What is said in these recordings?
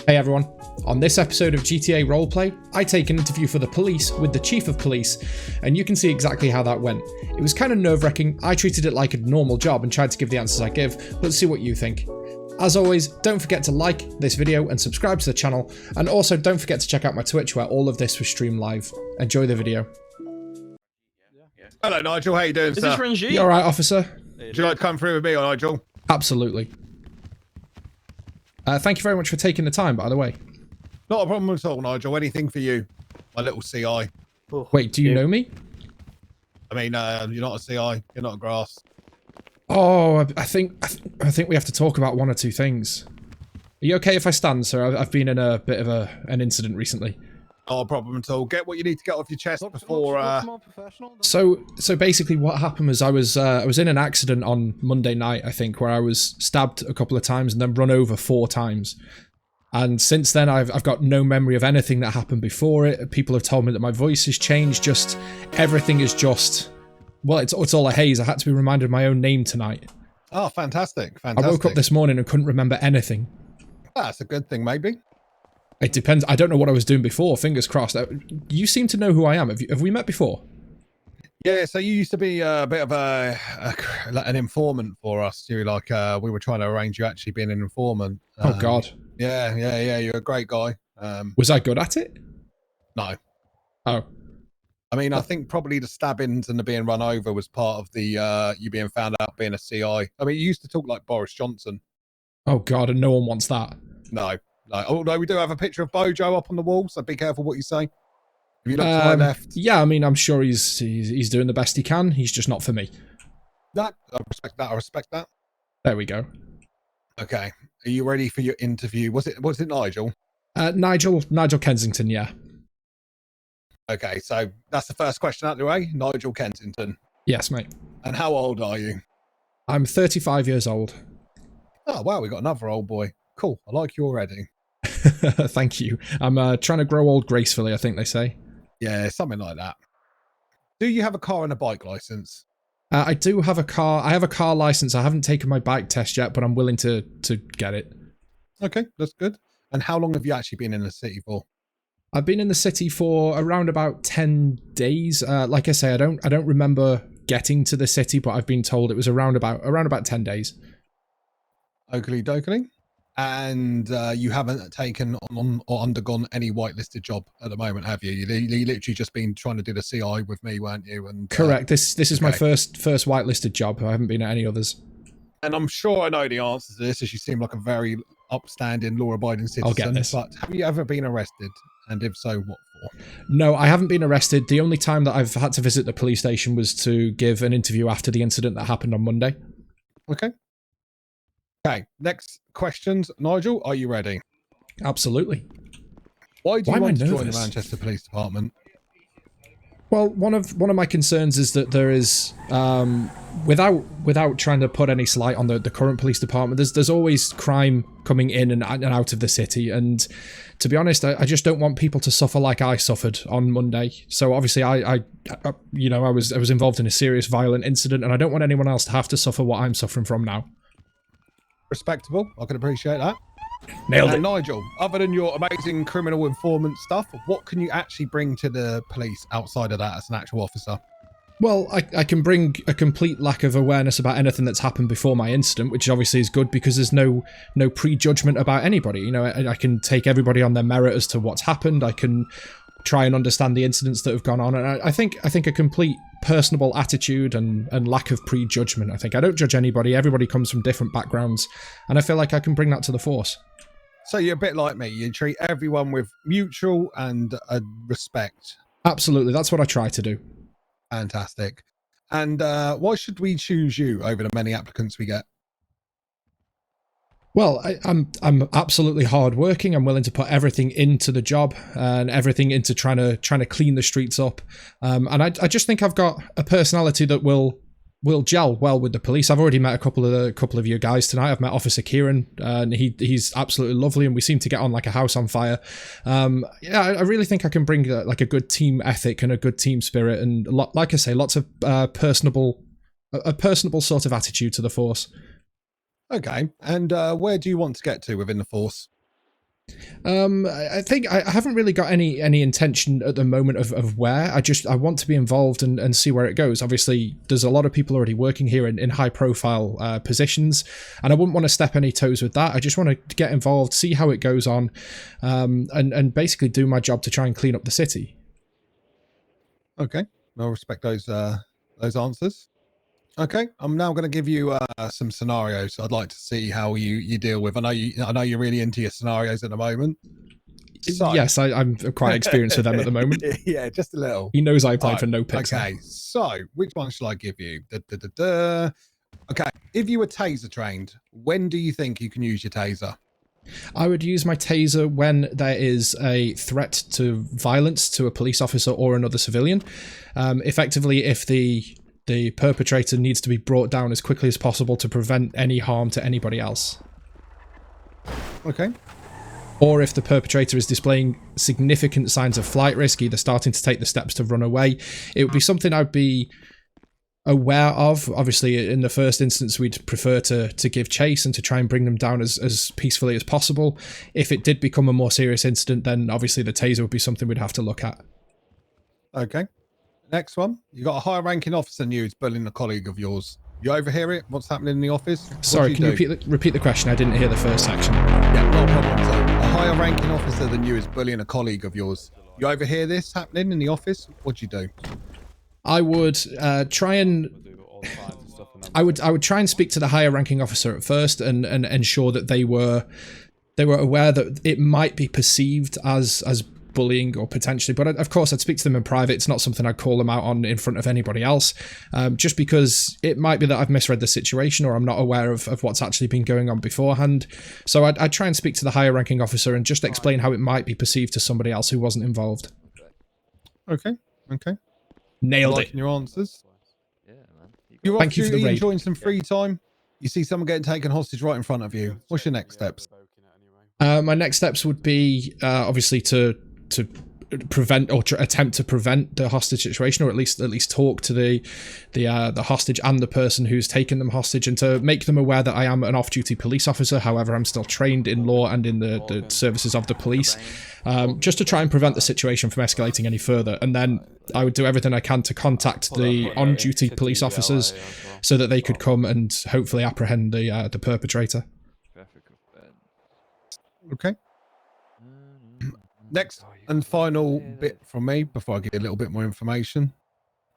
Hey everyone, on this episode of GTA Roleplay, I take an interview for the police with the Chief of Police, and you can see exactly how that went. It was kind of nerve-wracking. I treated it like a normal job and tried to give the answers I give, but let's see what you think. As always, don't forget to like this video and subscribe to the channel, and also don't forget to check out my Twitch where all of this was streamed live. Enjoy the video. Hello Nigel, how you doing, Is sir? this Ranjit? You alright, officer? Would you like to come through with me, Nigel? Absolutely. Thank you very much for taking the time, by the way. Not a problem at all, Nigel. Anything for you, my little CI. Wait, do you know me? I mean, you're not a CI. You're not a grass. Oh, I think we have to talk about one or two things. Are you okay if I stand, sir? I've been in a bit of an incident recently. Not a problem at all. Get what you need to get off your chest before. So basically, what happened was I was in an accident on Monday night, I think, where I was stabbed a couple of times and then run over 4 times. And since then, I've got no memory of anything that happened before it. People have told me that my voice has changed. Just everything is just, well, it's all a haze. I had to be reminded of my own name tonight. Oh, fantastic! I woke up this morning and couldn't remember anything. That's a good thing, maybe. It depends. I don't know what I was doing before. Fingers crossed. You seem to know who I am. Have we met before? Yeah. So you used to be a bit of an informant for us. You like we were trying to arrange you actually being an informant. Oh God. Yeah. You're a great guy. Was I good at it? No. Oh. I mean, I think probably the stabbings and the being run over was part of the you being found out being a CI. I mean, you used to talk like Boris Johnson. Oh God, and no one wants that. No. Although we do have a picture of Bojo up on the wall, so be careful what you say. If you look to my left. Yeah, I mean, I'm sure he's doing the best he can. He's just not for me. I respect that. There we go. Okay. Are you ready for your interview? Was it Nigel? Nigel Kensington, yeah. Okay, so that's the first question out of the way. Nigel Kensington. Yes, mate. And how old are you? I'm 35 years old. Oh, wow, we got another old boy. Cool. I like you already. Thank you. I'm trying to grow old gracefully, I think they say. Yeah, something like that. Do you have a car and a bike license? I do have a car. I have a car license. I haven't taken my bike test yet, but I'm willing to get it. Okay, that's good. And how long have you actually been in the city for? I've been in the city for around about 10 days. Like I say, I don't remember getting to the city, but I've been told it was around about 10 days. Oakley dokley. And you haven't taken on or undergone any whitelisted job at the moment, have you? You literally just been trying to do the CI with me, weren't you? And correct. This is my first whitelisted job. I haven't been at any others. And I'm sure I know the answer to this, as you seem like a very upstanding, law-abiding citizen. I'll get this. But have you ever been arrested? And if so, what for? No, I haven't been arrested. The only time that I've had to visit the police station was to give an interview after the incident that happened on Monday. Okay. Okay, next questions. Nigel, are you ready? Absolutely. Why do you want to join the Manchester Police Department? Well, one of my concerns is that there is, without trying to put any slight on the current police department, there's always crime coming in and out of the city, and to be honest, I just don't want people to suffer like I suffered on Monday. So obviously, I was involved in a serious violent incident, and I don't want anyone else to have to suffer what I'm suffering from now. Respectable. I can appreciate that. Nailed it. Nigel, other than your amazing criminal informant stuff, what can you actually bring to the police outside of that as an actual officer? Well, I can bring a complete lack of awareness about anything that's happened before my incident, which obviously is good because there's no prejudgment about anybody. You know, I can take everybody on their merit as to what's happened. I can try and understand the incidents that have gone on, and I think a complete personable attitude and lack of prejudgment. I think I don't judge anybody. Everybody comes from different backgrounds, and I feel like I can bring that to the force. So you're a bit like me. You treat everyone with mutual and respect. Absolutely, that's what I try to do. Fantastic. And why should we choose you over the many applicants we get? Well, I'm absolutely hardworking. I'm willing to put everything into the job and everything into trying to clean the streets up. And I just think I've got a personality that will gel well with the police. I've already met a couple of you guys tonight. I've met Officer Kieran, and he's absolutely lovely, and we seem to get on like a house on fire. Yeah, I really think I can bring a good team ethic and a good team spirit, and like I say, lots of personable sort of attitude to the force. Okay, and where do you want to get to within the force? I think I haven't really got any intention at the moment of where. I want to be involved and see where it goes. Obviously, there's a lot of people already working here in high profile positions, and I wouldn't want to step any toes with that. I just want to get involved, see how it goes on, and basically do my job to try and clean up the city. Okay, I'll respect those answers. Okay, I'm now going to give you some scenarios. I'd like to see how you deal with. I know you're really into your scenarios at the moment. So, yes, I'm quite experienced with them at the moment. Yeah, just a little. He knows I played for no picks. Okay, so which one shall I give you? Okay, if you were taser trained, when do you think you can use your taser? I would use my taser when there is a threat to violence to a police officer or another civilian. Effectively, if the perpetrator needs to be brought down as quickly as possible to prevent any harm to anybody else. Okay. Or if the perpetrator is displaying significant signs of flight risk, either starting to take the steps to run away, it would be something I'd be aware of. Obviously, in the first instance, we'd prefer to give chase and to try and bring them down as peacefully as possible. If it did become a more serious incident, then obviously the taser would be something we'd have to look at. Okay. Next one. You got a higher ranking officer news bullying a colleague of yours. You overhear it? What's happening in the office? Sorry, can you repeat the question? I didn't hear the first section. Yeah, no problem. So, a higher ranking officer than you is bullying a colleague of yours. You overhear this happening in the office? What'd you do? I would try and I would try and speak to the higher ranking officer at first and ensure that they were aware that it might be perceived as bullying or potentially, but of course I'd speak to them in private. It's not something I'd call them out on in front of anybody else, just because it might be that I've misread the situation or I'm not aware of what's actually been going on beforehand. So I'd try and speak to the higher ranking officer and just explain how it might be perceived to somebody else who wasn't involved. Okay. Nailed it. Your answers. You're off duty, enjoying some free time. You see someone getting taken hostage right in front of you. What's your next steps? My next steps would be obviously to prevent or attempt to prevent the hostage situation, or at least talk to the hostage and the person who's taken them hostage, and to make them aware that I am an off-duty police officer. However, I'm still trained in law and in the services of the police, just to try and prevent the situation from escalating any further. And then I would do everything I can to contact the on-duty police officers so that they could come and hopefully apprehend the perpetrator. Okay. Next and final bit from me before I give you a little bit more information.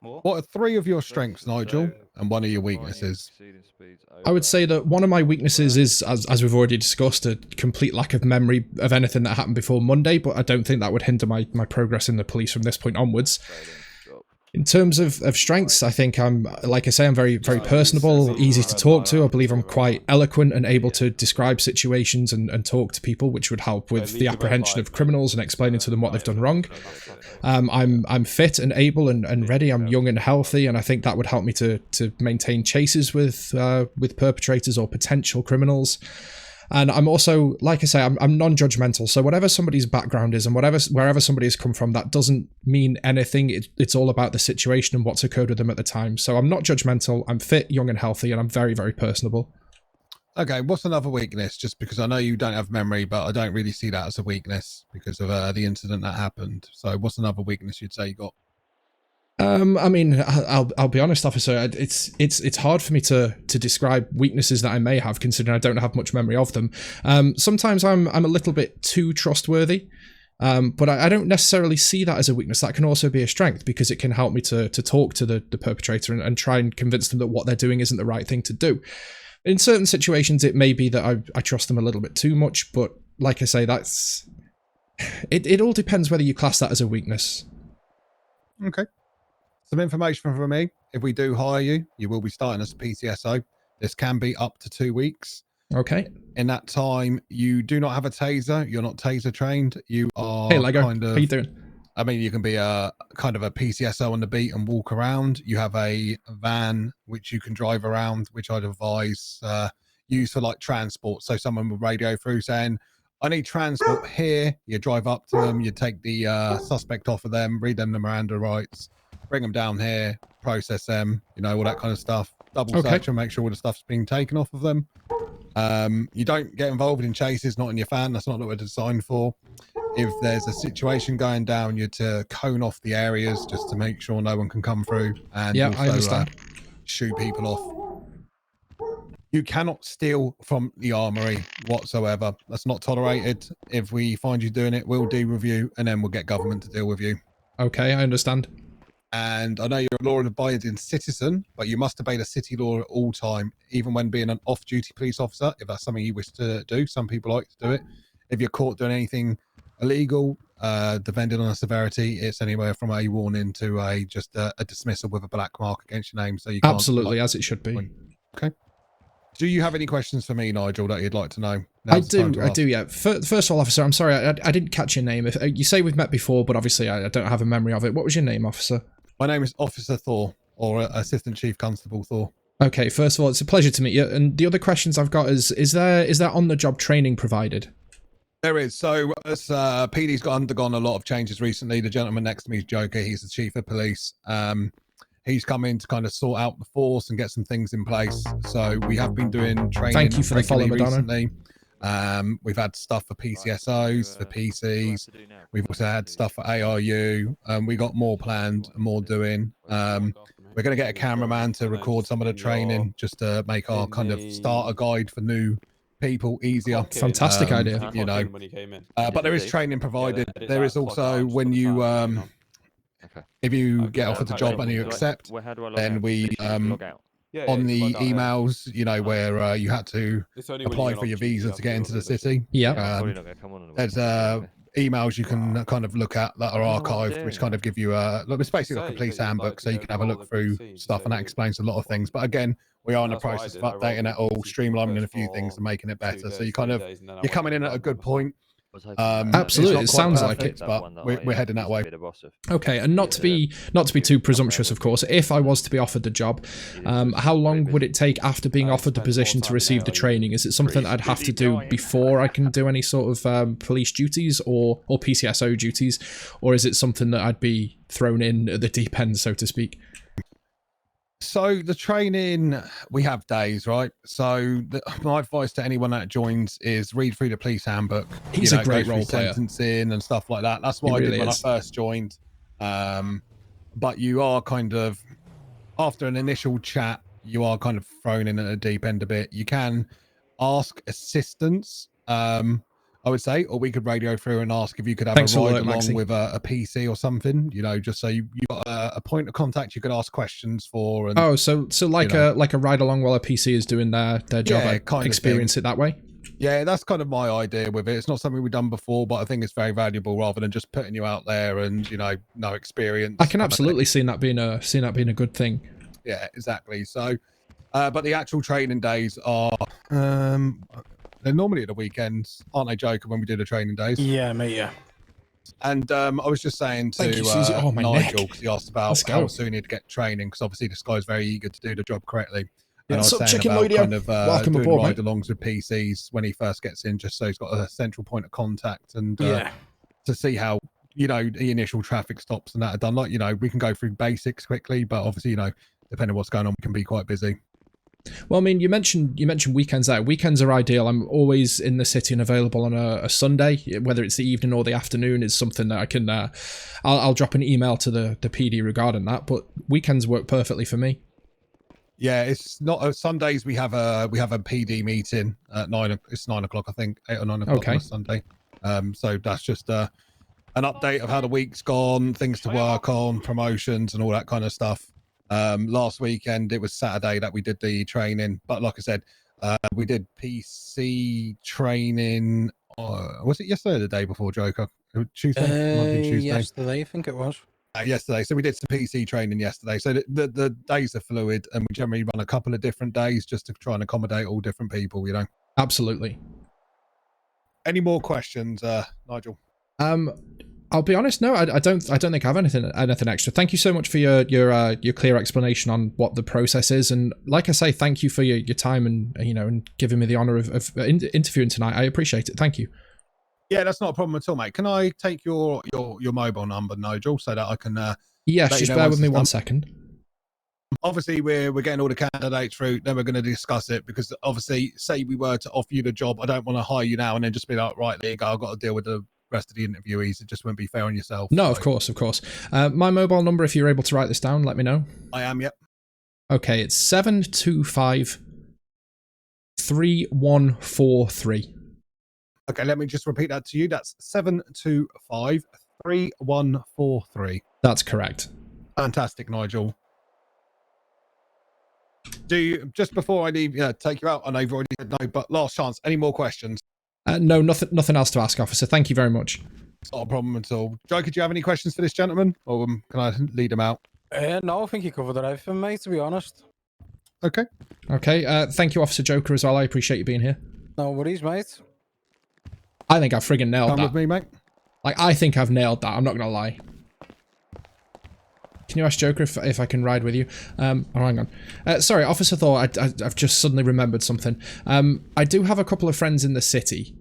What are 3 of your strengths, Nigel, and 1 of your weaknesses? I would say that one of my weaknesses is, as we've already discussed, a complete lack of memory of anything that happened before Monday, but I don't think that would hinder my progress in the police from this point onwards. In terms of strengths, I think I'm very, very personable, easy to talk to. I believe I'm quite eloquent and able to describe situations and talk to people, which would help with the apprehension of criminals and explaining to them what they've done wrong. I'm fit and able and ready. I'm young and healthy, and I think that would help me to maintain chases with perpetrators or potential criminals. And I'm also, like I say, I'm non-judgmental. So whatever somebody's background is and wherever somebody has come from, that doesn't mean anything. It's all about the situation and what's occurred with them at the time. So I'm not judgmental. I'm fit, young and healthy, and I'm very, very personable. Okay, what's another weakness? Just because I know you don't have memory, but I don't really see that as a weakness because of the incident that happened. So what's another weakness you'd say you got? I mean, I'll be honest, officer. It's hard for me to describe weaknesses that I may have, considering I don't have much memory of them. Sometimes I'm a little bit too trustworthy, but I don't necessarily see that as a weakness. That can also be a strength because it can help me to talk to the perpetrator and try and convince them that what they're doing isn't the right thing to do. In certain situations, it may be that I trust them a little bit too much, but like I say, it all depends whether you class that as a weakness. Okay. Some information from me. If we do hire you, you will be starting as a PCSO. This can be up to 2 weeks. Okay. In that time, you do not have a taser. You're not taser trained. You are Lego. kind of... How you doing? I mean, you can be a kind of a PCSO on the beat and walk around. You have a van which you can drive around, which I'd advise use for like transport. So someone would radio through saying, I need transport here. You drive up to them. You take the suspect off of them, read them the Miranda rights, bring them down here, process them, all that kind of stuff. Double search and make sure all the stuff's being taken off of them. You don't get involved in chases, not in your fan. That's not what we're designed for. If there's a situation going down, you're to cone off the areas just to make sure no one can come through, and Yeah, also I understand. shoot people off. You cannot steal from the armory whatsoever. That's not tolerated. If we find you doing it, we'll deal with you, and then we'll get government to deal with you. Okay, I understand. And I know you're a law-abiding citizen, but you must obey the city law at all time, even when being an off-duty police officer, if that's something you wish to do. Some people like to do it. If you're caught doing anything illegal, depending on the severity, it's anywhere from a warning to just a dismissal with a black mark against your name. So you can't. Absolutely, as it should be. Okay. Do you have any questions for me, Nigel, that you'd like to know? I do, yeah. First of all, officer, I'm sorry, I didn't catch your name. If you say we've met before, but obviously I don't have a memory of it. What was your name, officer? My name is Officer Thor, or Assistant Chief Constable Thor. Okay, first of all, it's a pleasure to meet you. And the other questions I've got is there on-the-job training provided? There is. So as PD's undergone a lot of changes recently. The gentleman next to me is Joker. He's the Chief of Police. He's come in to kind of sort out the force and get some things in place. So we have been doing training. Thank you for the follow, Madonna. Recently. We've had stuff for PCSOs, for PCs. We've also had stuff for ARU. We got more planned and more doing. We're going to get a cameraman to record some of the training just to make our kind of starter guide for new people easier. Fantastic idea. You know, but there is training provided. There is also when you if you get offered the job and you accept, then we on the emails, you know, where you had to apply for your visa to get into the city. Yeah. There's emails you can kind of look at that are archived, which kind of give you it's basically like a police handbook, so you can have a look through stuff, and that explains a lot of things. But again, we are in the process of updating it all, streamlining a few things and making it better. So you kind of you're coming in at a good point. Absolutely, it sounds perfect, like it. but we're heading that way. Okay, and not to be too presumptuous, of course. If I was to be offered the job, how long would it take after being offered the position to receive the training? Is it something that I'd have to do before I can do any sort of police duties or PCSO duties, or is it something that I'd be thrown in at the deep end, so to speak? So the training, we have days, right? So my advice to anyone that joins is read through the police handbook. He's a great role player. Sentencing and stuff like that. That's what I did when I first joined. But you are kind of, after an initial chat, you are kind of thrown in at the deep end a bit. You can ask assistance, I would say, or we could radio through and ask if you could have a ride along with a PC or something, you know, just so you got a point of contact you could ask questions for. And, so like a ride along while a PC is doing their job. Yeah, kind experience it that way. Yeah, that's kind of my idea with it. It's not something we've done before, but I think it's very valuable rather than just putting you out there and, you know, no experience. I can absolutely see that being a good thing. Yeah, exactly. So, but the actual training days are they're normally at the weekends, aren't they, Joker, when we do the training days? Yeah, mate, yeah. And I was just saying to Nigel, because he asked about how soon he'd get training, because obviously this guy's very eger to do the job correctly. And I was saying about kind of doing ride-alongs with PCs when he first gets in, just so he's got a central point of contact and to see how, you know, the initial traffic stops and that are done. Like, you know, we can go through basics quickly, but obviously, you know, depending on what's going on, we can be quite busy. Well, I mean, you mentioned weekends there. Weekends are ideal. I'm always in the city and available on a Sunday, whether it's the evening or the afternoon is something that I can, I'll drop an email to the PD regarding that, but weekends work perfectly for me. Yeah, it's not Sundays. We have a PD meeting at 9. It's 9 o'clock, I think, 8 or 9 o'clock on a Sunday. So that's just an update of how the week's gone, things to work on, promotions and all that kind of stuff. Last weekend it was Saturday that we did the training, but like I said, we did PC training. Was it yesterday or the day before, Joker? Tuesday? Yesterday, I think it was. Yesterday. So we did some PC training yesterday. So the days are fluid, and we generally run a couple of different days just to try and accommodate all different people, you know. Absolutely. Any more questions, Nigel? I'll be honest. No, I don't think I have anything extra. Thank you so much for your clear explanation on what the process is, and like I say, thank you for your time and and giving me the honor of interviewing tonight. I appreciate it. Thank you. Yeah, that's not a problem at all, mate. Can I take your mobile number, Nigel, so that I can? Yeah, just bear with me 1 second. Obviously, we're getting all the candidates through. Then we're going to discuss it because obviously, say we were to offer you the job, I don't want to hire you now and then just be like, right, there you go. I've got to deal with the rest of the interviewees. It just wouldn't be fair on yourself. No, so. of course, of course. My mobile number, if you're able to write this down, let me know. I am, yep. Okay, it's 725-3143. Okay, let me just repeat that to you. That's 725-3143. That's correct. Fantastic, Nigel. Do you, just before I leave, take you out, I know you've already said no, but last chance, any more questions? No, nothing else to ask, officer. Thank you very much. It's not a problem at all. Joker, do you have any questions for this gentleman? Or can I lead him out? No, I think you covered everything, mate, to be honest. Okay. Okay, thank you, Officer Joker, as well. I appreciate you being here. No worries, mate. I think I've friggin' nailed Come that. with me, mate. Like, I think I've nailed that. I'm not gonna lie. Can you ask Joker if I can ride with you? Oh, hang on. Sorry, Officer Thor, I've just suddenly remembered something. I do have a couple of friends in the city.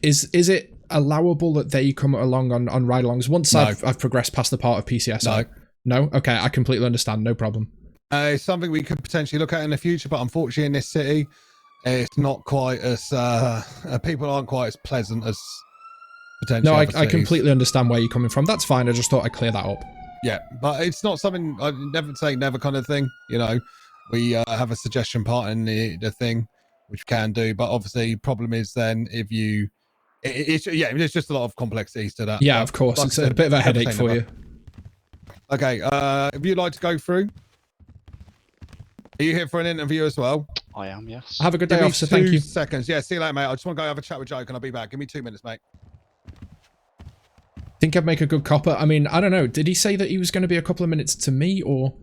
Is it allowable that they come along on ride-alongs once No. I've progressed past the part of PCSO? No? Okay, I completely understand. No problem. It's something we could potentially look at in the future, but unfortunately in this city, it's not quite as, people aren't quite as pleasant as potentially No, other I cities. completely understand where you're coming from. That's fine. I just thought I'd clear that up. Yeah, but it's not something, I never say never kind of thing, you know. We have a suggestion part in the thing, which we can do, but obviously problem is then if you, there's just a lot of complexities to that. Yeah, But of course. like It's I a said, bit of a never headache say for never. you. Okay, if you'd like to go through, are you here for an interview as well? I am, yes. Have a good day, Give me officer. Thank 2 you. seconds. Yeah, see you later, mate. I just want to go have a chat with Joke and I'll be back. Give me 2 minutes, mate. Think I'd make a good copper. I mean, I don't know. Did he say that he was going to be a couple of minutes to me, or?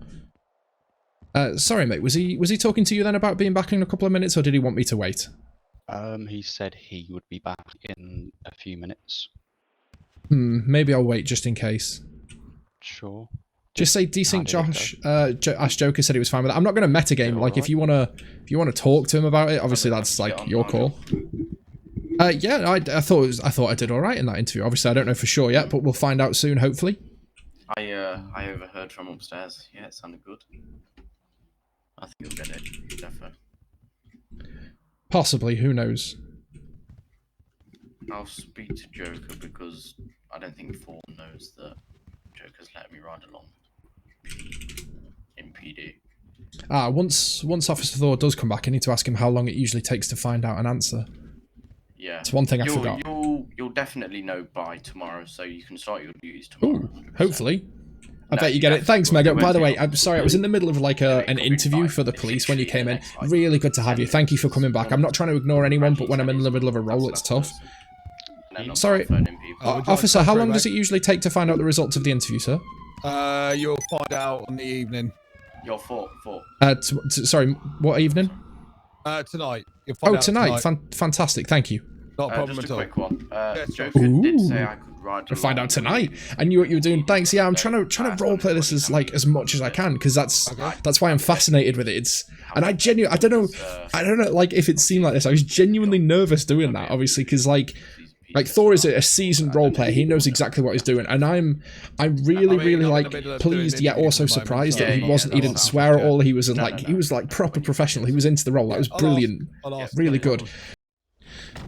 Sorry, mate. Was he talking to you then about being back in a couple of minutes, or did he want me to wait? He said he would be back in a few minutes. Maybe I'll wait just in case. Sure. Just say decent How did Josh. Ash Joker said he was fine with it. I'm not going to metagame. Like, if you wanna talk to him about it, obviously that's like your call. Yeah, I thought I did all right in that interview. Obviously, I don't know for sure yet, but we'll find out soon, hopefully. I overheard from upstairs. Yeah, it sounded good. I think you'll get it, defo. Possibly, who knows? I'll speak to Joker because I don't think Thorn knows that Joker's letting me ride along in PD. Once Officer Thor does come back, I need to ask him how long it usually takes to find out an answer. Yeah, It's one thing I forgot. You'll definitely know by tomorrow, so you can start your duties tomorrow. Ooh, hopefully. I No, bet you get it. Thanks, definitely Mega. will. By the way, I'm sorry, I was in the middle of like an It'll be interview fine. for the It's police when you literally came the in. next, like, Really good to have you. 10 Thank you for minutes. coming back. I'm not trying to ignore anyone, but when I'm in the middle of a role, it's tough. And then I'm Sorry. phoning people. Oh, Officer, how long mate. does it usually take to find out the results of the interview, sir? You'll find out on the evening. You're four. Sorry, what evening? Tonight. You'll find Oh, out tonight. Fantastic. Thank you. Not a problem Just at a all. quick one. Yes, Joker did Ooh. say I could ride We'll find along out tonight. I knew what you were doing. Thanks. Yeah, I'm trying to roleplay this as like as much as I can because that's why I'm fascinated with it. And I genuinely I don't know like if it seemed like this. I was genuinely nervous doing that, obviously, because like Thor is a seasoned role player. He knows exactly what he's doing, and I'm really like pleased yet also surprised that he wasn't. He didn't swear at all. He was he was like proper professional. He was into the role. That was brilliant. Really good.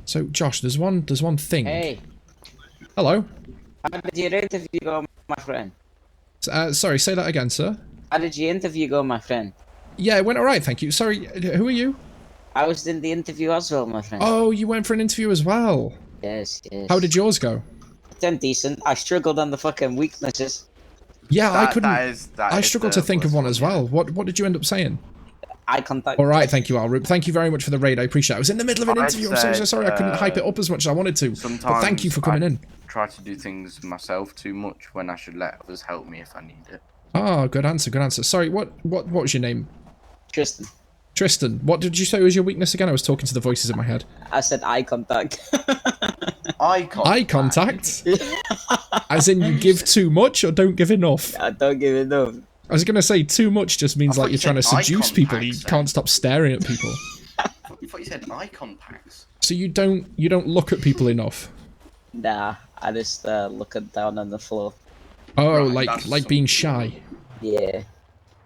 So Josh, there's one thing. Hey, Hello. how did your interview go, my friend? Sorry, say that again, sir. How did your interview go, my friend? Yeah, it went all right, thank you. Sorry, who are you? I was in the interview as well, my friend. Oh, you went for an interview as well. Yes. How did yours go? Then decent. I struggled on the fucking weaknesses. Yeah, I couldn't. That I is struggled the to think of worst one as yeah. well. What did you end up saying? Eye contact. All right, thank you, Alrup. Thank you very much for the raid. I appreciate it. I was in the middle of an I'd interview. I'm so say, sorry. I couldn't hype it up as much as I wanted to. But thank you for coming in. Try to do things myself too much when I should let others help me if I need it. Oh, good answer. Good answer. Sorry, what was your name? Tristan. Tristan. What did you say was your weakness again? I was talking to the voices in my head. I said eye contact. Eye contact. Eye contact? As in you give too much or don't give enough? I don't give it up. I was going to say too much just means I like thought you're you trying to said eye seduce people. You contact, can't stop staring at people. I thought you said eye contacts. So you don't look at people enough? Nah, I just look down on the floor. Oh, Right, that's like being something. shy. Yeah.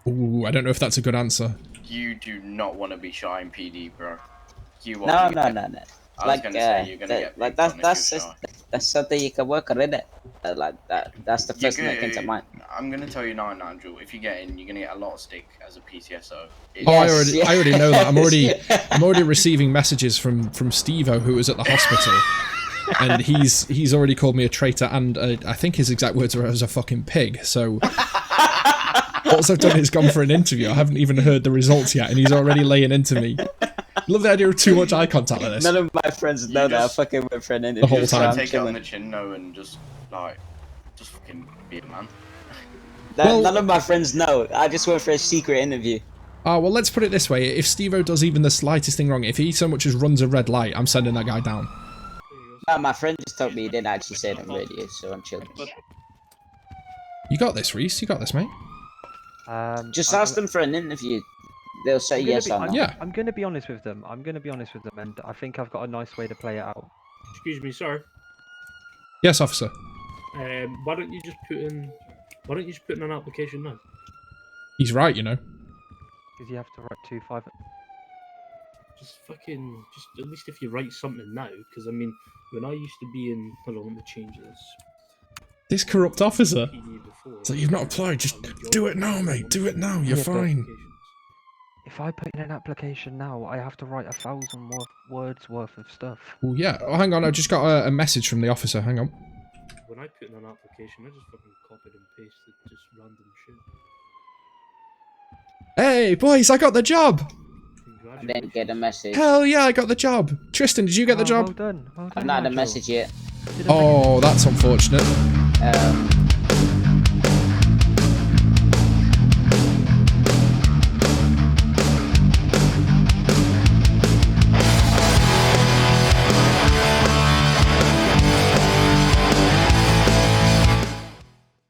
Ooh, I don't know if that's a good answer. You do not want to be shy in PD, bro. You No, want no, to no, no. I was gonna say you're gonna get like picked on if that's you're shy. that's something you can work on, isn't it? Like that. That's the You're first thing that came to gonna- mind. I'm gonna tell you now, Nigel. If you get in, you're gonna get a lot of stick as a PCSO. Oh, Yes, I already know that. I'm already receiving messages from Steve-O, who was at the hospital, and he's already called me a traitor, and I think his exact words were, "I was a fucking pig." So all I've done is gone for an interview. I haven't even heard the results yet, and he's already laying into me. Love the idea of too much eye contact like this. None of my friends know that I fucking went for an interview. The whole Just time. take it on the chin, no, and just fucking be a man. Well- None of my friends know. I just went for a secret interview. Oh, well, let's put it this way. If Steve-O does even the slightest thing wrong, if he so much as runs a red light, I'm sending that guy down. No, my friend just told me he didn't actually say it on radio, so I'm chilling. You got this, Reese. You got this, mate. Just ask them for an interview. They'll say yes or no. Yeah. I'm going to be honest with them. And I think I've got a nice way to play it out. Excuse me, sir. Yes, officer. Why don't you just put in an application now? He's right, you know. Because you have to write 2-5. Just at least if you write something now, because I mean, when I used to be in, hold on, let me change this. This corrupt officer. PD before. So you've not applied. Just do it now, mate. Do it now. You're Yeah, but- fine. If I put in an application now, I have to write 1,000 words worth of stuff. Oh yeah. Oh, hang on. I just got a message from the officer. Hang on. When I put in an application, I just fucking copied and pasted just random shit. Hey, boys! I got the job. I didn't get a message. Hell yeah! I got the job. Tristan, did you get the Oh, job? Well done. Well done, I've not had a Nigel. message yet. Did I make Oh, that's unfortunate.